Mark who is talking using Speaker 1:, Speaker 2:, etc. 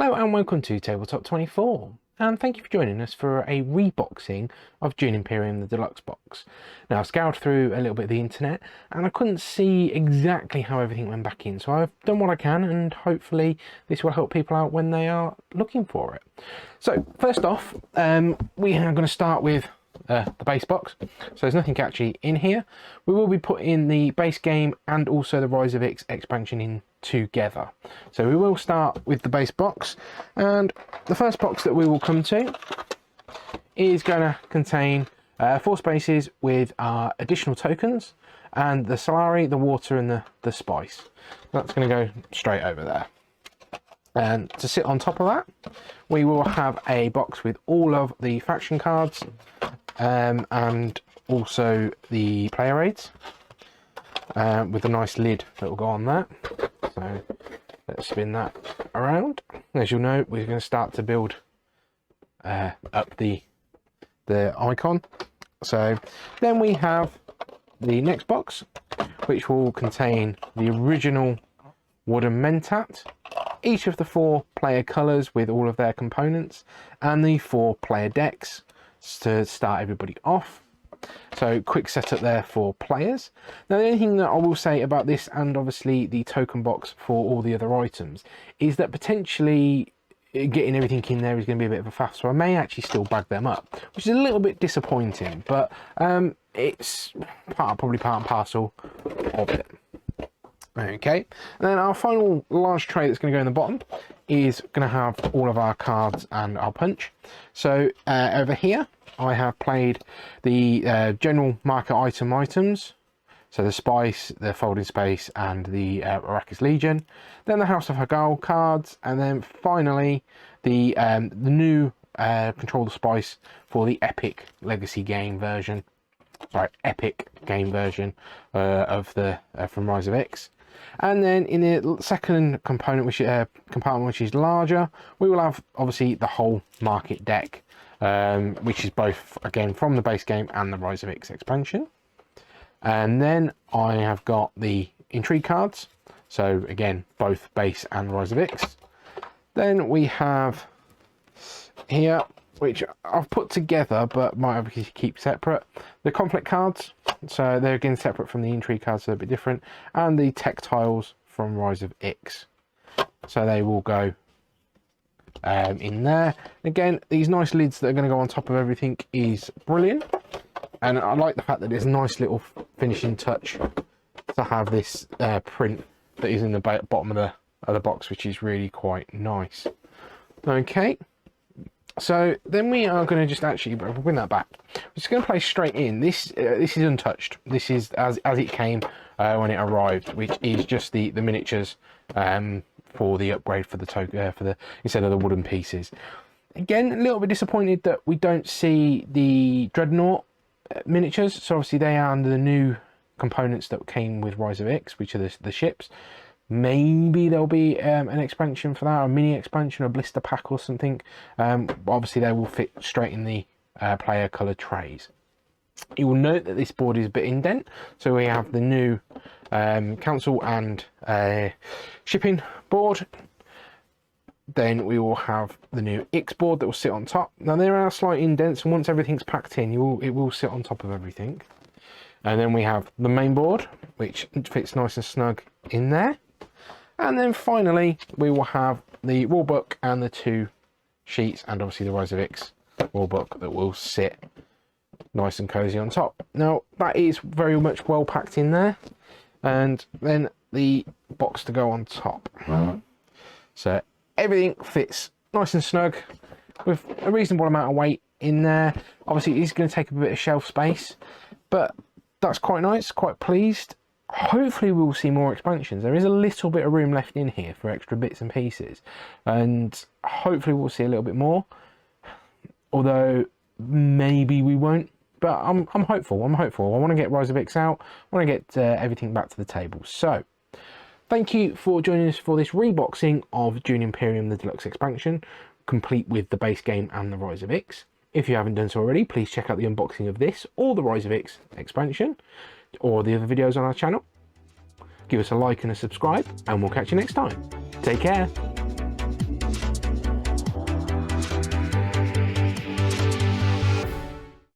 Speaker 1: Hello and welcome to Tabletop 24, and thank you for joining us for a reboxing of Dune Imperium the Deluxe box. Now, I've scoured through a little bit of the internet and I couldn't see exactly how everything went back in, so I've done what I can and hopefully this will help people out when they are looking for it. So first off, we are going to start with the base box. So there's nothing actually in here. We will be putting the base game and also the Rise of X expansion in together. So we will start with the base box, and the first box that we will come to is going to contain 4 spaces with our additional tokens and the Solari, the water and the spice. That's going to go straight over there. And to sit on top of that, we will have a box with all of the faction cards and also the player aids with a nice lid that will go on that. So let's spin that around. As you'll know, we're going to start to build up the icon. So then we have the next box, which will contain the original wooden Mentat, each of the 4 player colours with all of their components, and the 4 player decks to start everybody off. So quick setup there for players. Now the only thing that I will say about this, and obviously the token box for all the other items, is that potentially getting everything in there is going to be a bit of a faff, so I may actually still bag them up, which is a little bit disappointing, but it's probably part and parcel of it. Okay, and then our final large tray that's going to go in the bottom is going to have all of our cards and our punch. So over here I have played the general market items, so the spice, the folding space and the Arrakis Legion, then the House of Hagal cards, and then finally the new Control the Spice for the Epic Legacy game version, Epic game version of the from Rise of X. And then in the second component, compartment, which is larger, we will have obviously the whole market deck, which is both again from the base game and the Rise of X expansion. And then I have got the intrigue cards, so again both base and Rise of X. Then we have here, which I've put together but might obviously keep separate, the conflict cards, so they're again separate from the intrigue cards, so they're a bit different, and the tech tiles from Rise of X, so they will go in there. Again, these nice lids that are going to go on top of everything is brilliant, and I like the fact that there's a nice little finishing touch to have this print that is in the bottom of the box, which is really quite nice. Okay, so then we are going to just actually bring that back. We're just going to play straight in. This is untouched. This is as it came when it arrived, which is just the miniatures for the upgrade for the token instead of the wooden pieces. Again, a little bit disappointed that we don't see the Dreadnought miniatures. So obviously they are the new components that came with Rise of X, which are the ships. Maybe there'll be an expansion for that, or a mini expansion, or blister pack or something. Obviously they will fit straight in the player colour trays. You will note that this board is a bit indent, so we have the new council and shipping board. Then we will have the new X board that will sit on top. Now there are slight indents, and once everything's packed in, it will sit on top of everything. And then we have the main board, which fits nice and snug in there. And then finally, we will have the rulebook and the 2 sheets, and obviously the Rise of X rulebook that will sit nice and cozy on top. Now, that is very much well packed in there. And then the box to go on top. So everything fits nice and snug with a reasonable amount of weight in there. Obviously, it is going to take a bit of shelf space, but that's quite nice, quite pleased. Hopefully we'll see more expansions. There is a little bit of room left in here for extra bits and pieces, and hopefully we'll see a little bit more, although maybe we won't, but I'm hopeful. I want to get Rise of X out. I want to get everything back to the table. So thank you for joining us for this reboxing of Dune Imperium the Deluxe expansion, complete with the base game and the Rise of X. If you haven't done so already, please check out the unboxing of this or the Rise of X expansion, or the other videos on our channel. Give us a like and a subscribe, and we'll catch you next time. Take care.